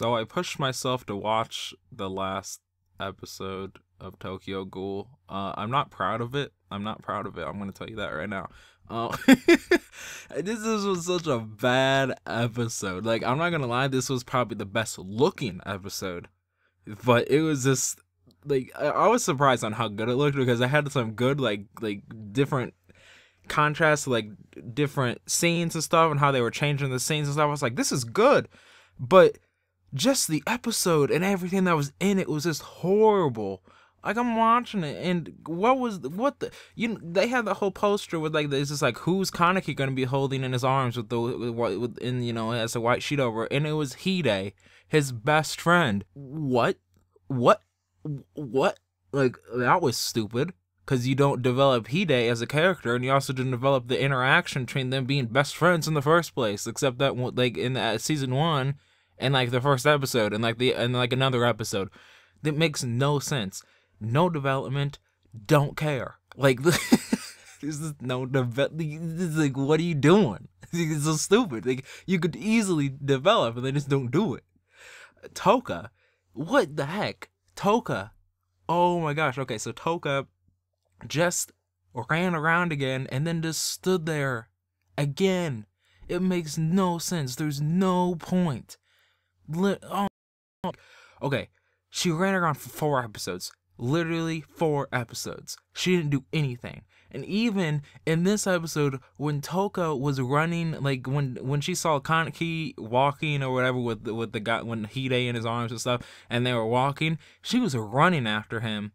So I pushed myself to watch the last episode of Tokyo Ghoul. I'm not proud of it. I'm not proud of it. I'm gonna tell you that right now. This was such a bad episode. Like, I'm not gonna lie, this was probably the best looking episode. But it was just like I was surprised on how good it looked because I had some good like different contrasts, like different scenes and stuff, and how they were changing the scenes and stuff. I was like, this is good, but just the episode and everything that was in it was just horrible. Like, I'm watching it, and they had the whole poster with like this is like who's Kaneki gonna be holding in his arms with as a white sheet over it, and it was Hide, his best friend. What? Like, that was stupid. Because you don't develop Hide as a character, and you also didn't develop the interaction between them being best friends in the first place. Except that, like, in season 1, and like the first episode, and like another episode, that makes no sense. No development. Don't care. Like, this is no development. Like, what are you doing? It's so stupid. Like, you could easily develop, and they just don't do it. Toka, what the heck? Toka. Oh my gosh. Okay, so Toka just ran around again and then just stood there again. It makes no sense. There's no point. Okay, she ran around for 4 episodes. Literally 4 episodes. She didn't do anything. And even in this episode, when Toka was running, like when she saw Kaneki walking or whatever with the guy, when Hide in his arms and stuff, and they were walking, she was running after him,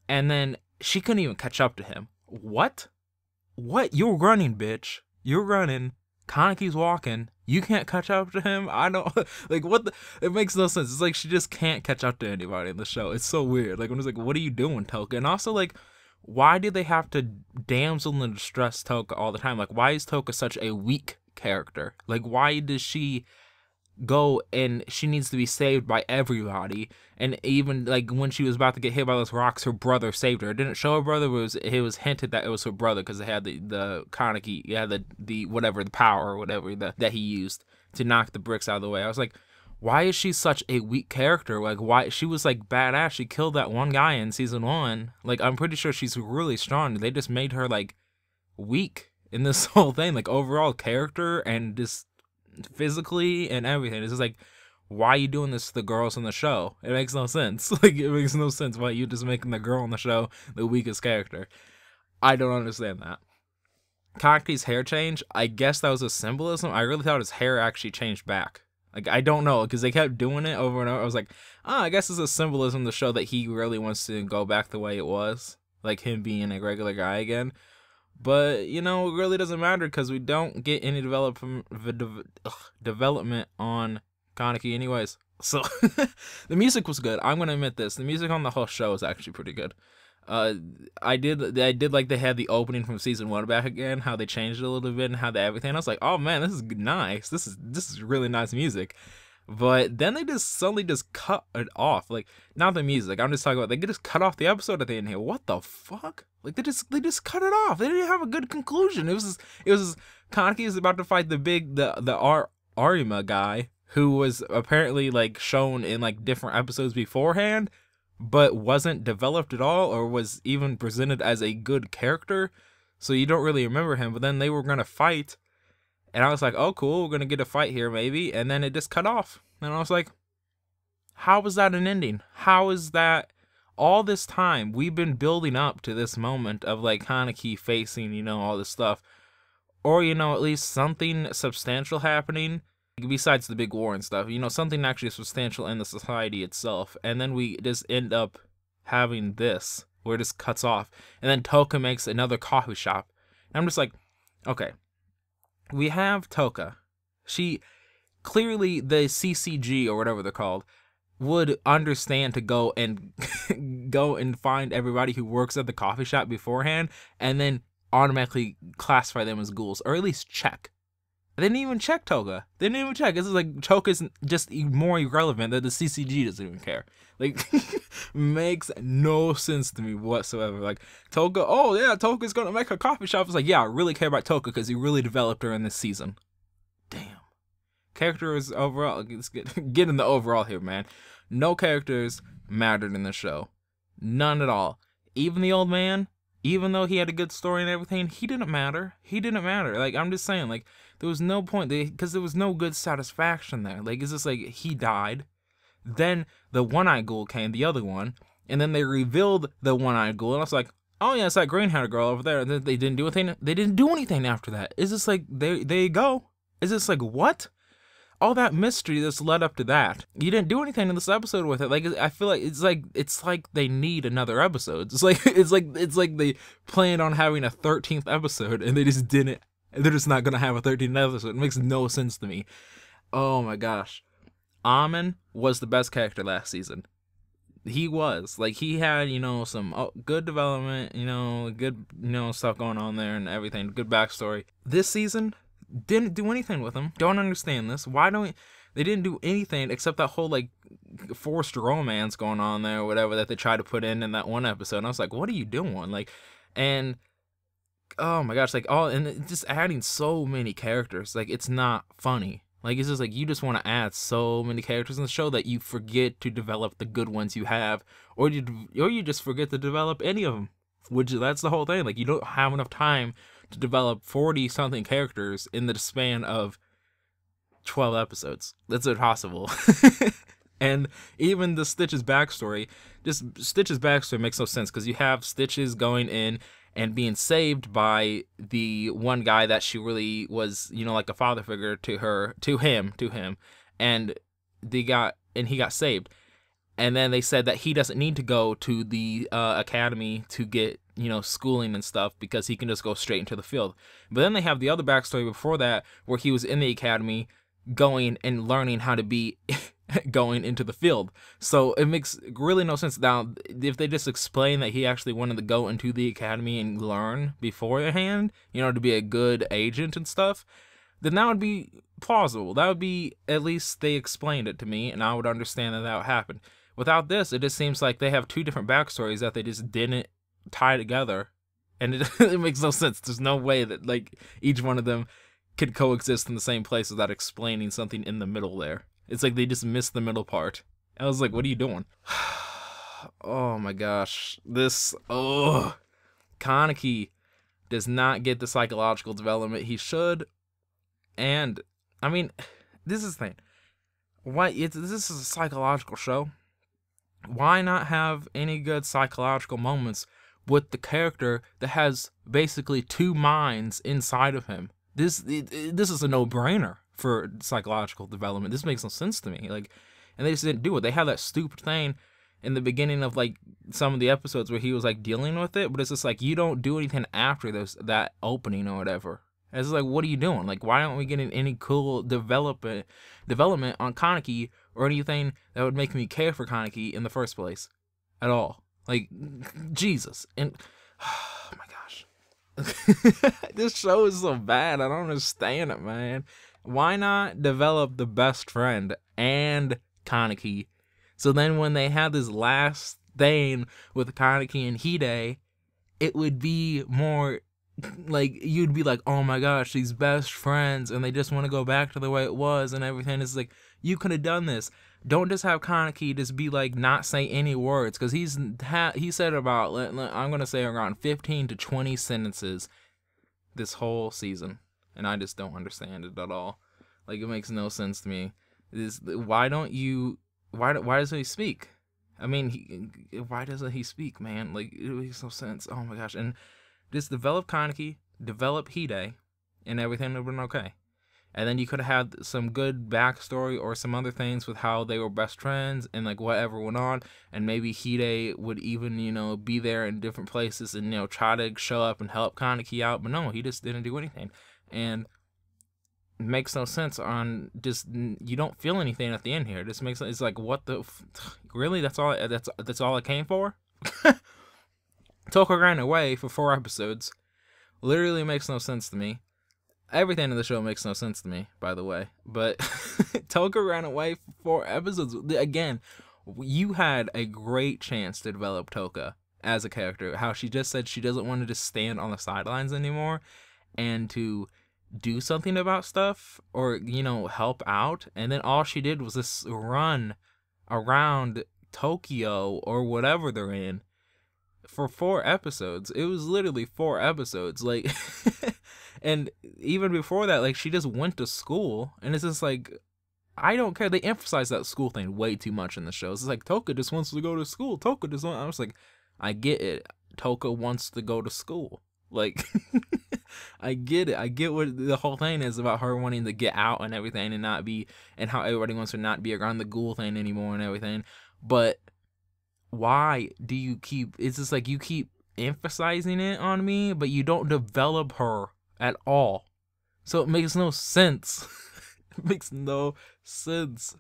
and then she couldn't even catch up to him. What? You're running, bitch. You're running. Kaneki's walking. You can't catch up to him? I don't... Like, what the... It makes no sense. It's like she just can't catch up to anybody in the show. It's so weird. Like, when it's like, what are you doing, Toka? And also, like, why do they have to damsel in distress Toka all the time? Like, why is Toka such a weak character? Like, why does she go and she needs to be saved by everybody? And even like when she was about to get hit by those rocks, her brother saved her. It didn't show her brother, but it was hinted that it was her brother because they had the Kaneki, yeah, the whatever, the power or whatever that he used to knock the bricks out of the way. I was like, why is she such a weak character? Like, why? She was like badass. She killed that one guy in season 1. Like, I'm pretty sure she's really strong. They just made her like weak in this whole thing, like overall character and just physically and everything. It's just like, why are you doing this to the girls in the show? It makes no sense. Like, it makes no sense why you just making the girl in the show the weakest character. I don't understand that. Kaneki's hair change, I guess that was a symbolism. I really thought his hair actually changed back. Like, I don't know, because they kept doing it over and over. I was like, I guess it's a symbolism to show that he really wants to go back the way it was. Like, him being a regular guy again. But, it really doesn't matter because we don't get any development on Kaneki anyways. So, the music was good. I'm going to admit this. The music on the whole show is actually pretty good. I did like they had the opening from season 1 back again, how they changed it a little bit and how everything. I was like, oh man, this is nice. This is really nice music. But then they just suddenly just cut it off. Like, not the music. I'm just talking about they just cut off the episode at the end here. What the fuck? Like, they just cut it off. They didn't have a good conclusion. It was Kaneki is about to fight the Arima guy who was apparently like shown in like different episodes beforehand, but wasn't developed at all or was even presented as a good character. So you don't really remember him. But then they were gonna fight. And I was like, oh, cool, we're going to get a fight here, maybe. And then it just cut off. And I was like, how is that an ending? How is that? All this time, we've been building up to this moment of, like, Kaneki facing, all this stuff. Or, at least something substantial happening. Besides the big war and stuff. Something actually substantial in the society itself. And then we just end up having this, where it just cuts off. And then Toka makes another coffee shop. And I'm just like, okay. We have Toka. She clearly, the CCG or whatever they're called, would understand to go and find everybody who works at the coffee shop beforehand and then automatically classify them as ghouls, or at least check. They didn't even check Toka. They didn't even check. This is like Toka's just more irrelevant that the CCG doesn't even care. Like, makes no sense to me whatsoever. Like, Toka, oh yeah, Toka's gonna make a coffee shop. It's like, yeah, I really care about Toka because he really developed her in this season. Damn. Characters overall, let's get in the overall here, man. No characters mattered in the show. None at all. Even the old man, even though he had a good story and everything, he didn't matter. He didn't matter. Like, I'm just saying, like, there was no point, because there was no good satisfaction there. Like, it's just like, he died. Then the one-eyed ghoul came, the other one, and then they revealed the one-eyed ghoul, and I was like, oh yeah, it's that green-haired girl over there. And then they didn't do anything. They didn't do anything after that. It's just like, there you go. It's just like, what? All that mystery that's led up to that. You didn't do anything in this episode with it. Like, I feel like it's like they need another episode. It's like they planned on having a 13th episode and they just didn't. They're just not gonna have a 13th episode. It makes no sense to me. Oh my gosh. Amon was the best character last season. He was. Like, he had, some good development, good, stuff going on there and everything. Good backstory. This season, didn't do anything with him. Don't understand this. They didn't do anything except that whole, like, forced romance going on there or whatever that they tried to put in that one episode. And I was like, what are you doing? Like, and, oh my gosh, like, and just adding so many characters. Like, it's not funny. Like, it's just like, you just want to add so many characters in the show that you forget to develop the good ones you have, or you just forget to develop any of them, that's the whole thing. Like, you don't have enough time to develop 40-something characters in the span of 12 episodes. That's impossible. And even the Stitch's backstory makes no sense, because you have Stitches going in and being saved by the one guy that she really was, like a father figure to him, and he got saved. And then they said that he doesn't need to go to the academy to get, schooling and stuff, because he can just go straight into the field. But then they have the other backstory before that, where he was in the academy going and learning how to be going into the field. So it makes really no sense. Now, if they just explain that he actually wanted to go into the academy and learn beforehand, to be a good agent and stuff, then that would be plausible. That would be, at least they explained it to me, and I would understand that would happen. Without this, it just seems like they have two different backstories that they just didn't tie together, and it makes no sense. There's no way that, like, each one of them could coexist in the same place without explaining something in the middle there. It's like they just missed the middle part. I was like, what are you doing? Oh my gosh. Kaneki does not get the psychological development he should. And, I mean, this is the thing. This is a psychological show. Why not have any good psychological moments with the character that has basically two minds inside of him? This is a no-brainer for psychological development. This makes no sense to me. Like, and they just didn't do it. They had that stupid thing in the beginning of, like, some of the episodes where he was, like, dealing with it, but it's just like, you don't do anything after that opening or whatever. And it's like, what are you doing? Like, why aren't we getting any cool development on Kaneki or anything that would make me care for Kaneki in the first place at all? Like, Jesus. And oh my gosh. This show is so bad. I don't understand it, man. Why not develop the best friend and Kaneki? So then when they have this last thing with Kaneki and Hide, it would be more like, you'd be like, oh my gosh, these best friends, and they just want to go back to the way it was and everything. It's like, you could have done this. Don't just have Kaneki just be like, not say any words, because he said about, I'm going to say around 15 to 20 sentences this whole season, and I just don't understand it at all. Like, it makes no sense to me. Why doesn't he speak? I mean, why doesn't he speak, man? Like, it makes no sense. Oh my gosh. And just develop Kaneki, develop Hide, and everything would have been okay. And then you could have had some good backstory or some other things with how they were best friends and, like, whatever went on. And maybe Hide would even, be there in different places and, try to show up and help Kaneki out. But no, he just didn't do anything. And it makes no sense on just, you don't feel anything at the end here. It just makes, it's like, what the, really? That's all I came for? Toka ran away for 4 episodes. Literally makes no sense to me. Everything in the show makes no sense to me, by the way. But Toka ran away for 4 episodes. Again, you had a great chance to develop Toka as a character. How she just said she doesn't want to just stand on the sidelines anymore, and to do something about stuff or, you know, help out. And then all she did was just run around Tokyo or whatever they're in for 4 episodes. It was literally 4 episodes. Like, and even before that, like, she just went to school. And it's just like, I don't care. They emphasize that school thing way too much in the show. It's like, Toka just wants to go to school. Toka just wants. I was like, I get it. Toka wants to go to school. Like, I get it. I get what the whole thing is about her wanting to get out and everything and not be, and how everybody wants to not be around the ghoul thing anymore and everything. But why do you keep, it's just like you keep emphasizing it on me, but you don't develop her at all. So it makes no sense. It makes no sense.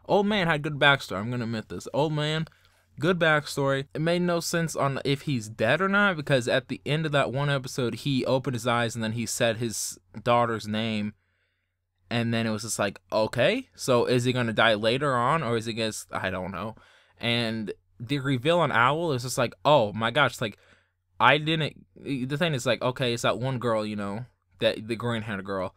Old man had good backstory. I'm going to admit this. Old man, good backstory. It made no sense on if he's dead or not, because at the end of that one episode, he opened his eyes and then he said his daughter's name. And then it was just like, okay, so is he going to die later on, or is he going to, I don't know. And the reveal on Owl is just like, oh my gosh, like, I didn't, the thing is like, okay, it's that one girl, you know, that the green-haired girl.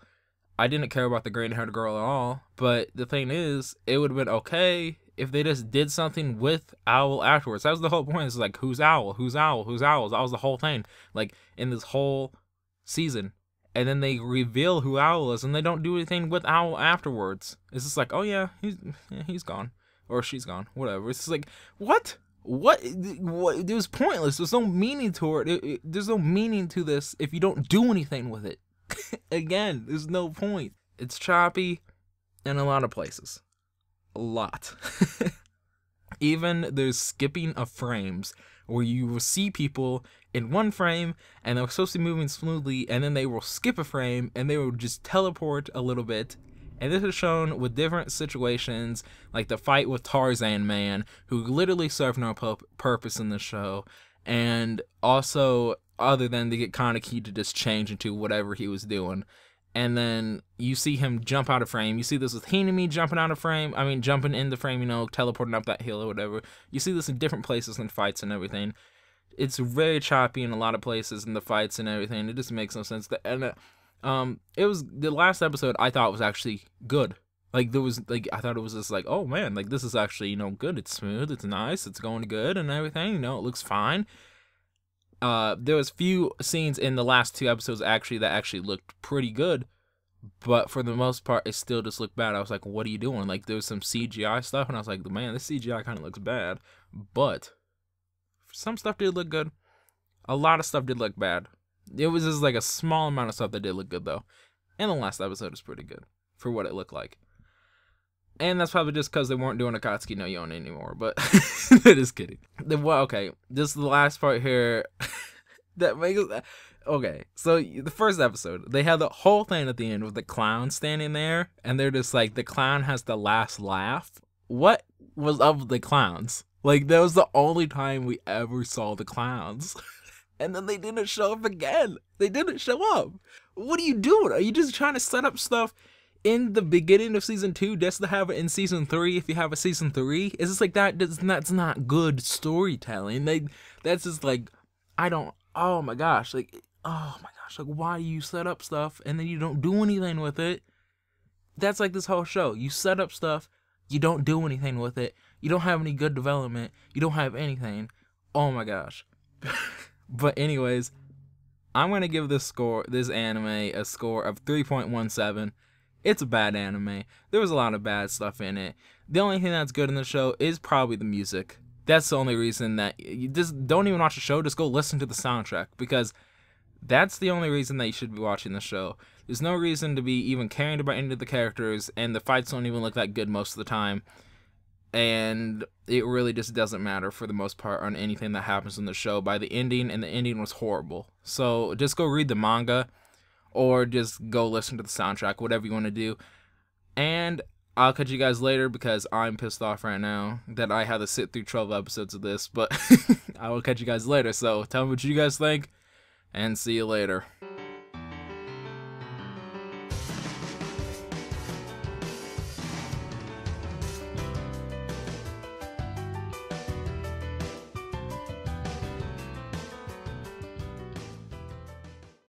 I didn't care about the green-haired girl at all, but the thing is, it would have been okay if they just did something with Owl afterwards. That was the whole point. It's like, who's Owl? Who's Owl? Who's Owl? That was the whole thing, like, in this whole season. And then they reveal who Owl is, and they don't do anything with Owl afterwards. It's just like, oh yeah, he's gone. Or she's gone. Whatever. It's just like, what? What? It was pointless. There's no meaning to it. There's no meaning to this if you don't do anything with it. Again, there's no point. It's choppy in a lot of places. A lot. Even there's skipping of frames where you will see people in one frame and they're supposed to be moving smoothly, and then they will skip a frame and they will just teleport a little bit. And this is shown with different situations, like the fight with Tarzan Man, who literally served no purpose in the show, and also other than to get Kaneki to just change into whatever he was doing. And then you see him jump out of frame. You see this with Hinami jumping out of frame. I mean, jumping in the frame, you know, teleporting up that hill or whatever. You see this in different places in fights and everything. It's very choppy in a lot of places in the fights and everything. It just makes no sense. And it was the last episode I thought was actually good. Like, there was, like, I thought it was just like, oh man, like, this is actually, you know, good. It's smooth, it's nice, it's going good and everything, you know, it looks fine. There was few scenes in the last 2 episodes that actually looked pretty good, but for the most part, it still just looked bad. I was like, what are you doing? Like, there was some CGI stuff, and I was like, man, this CGI kind of looks bad, but some stuff did look good. A lot of stuff did look bad. It was just like a small amount of stuff that did look good, though. And the last episode was pretty good for what it looked like. And that's probably just because they weren't doing Akatsuki no Yone anymore, but just kidding. Well, okay, this is the last part here that makes it. Okay, so the first episode, they had the whole thing at the end with the clown standing there, and they're just like, the clown has the last laugh. What was up with the clowns? Like, that was the only time we ever saw the clowns. And then they didn't show up again. They didn't show up. What are you doing? Are you just trying to set up stuff in the beginning of season 2 just to have it in season 3 if you have a season 3? It's just like that's not good storytelling. That's just like, oh my gosh, like why do you set up stuff and then you don't do anything with it? That's like this whole show. You set up stuff, you don't do anything with it. You don't have any good development. You don't have anything. Oh my gosh. But anyways, I'm going to give this anime a score of 3.17. It's a bad anime. There was a lot of bad stuff in it. The only thing that's good in the show is probably the music. That's the only reason that you just don't even watch the show. Just go listen to the soundtrack, because that's the only reason that you should be watching the show. There's no reason to be even caring about any of the characters, and the fights don't even look that good most of the time. And it really just doesn't matter for the most part on anything that happens in the show by the ending, and the ending was horrible. So just go read the manga, or just go listen to the soundtrack, whatever you want to do. And I'll catch you guys later, because I'm pissed off right now that I had to sit through 12 episodes of this, but I will catch you guys later. So tell me what you guys think, and see you later.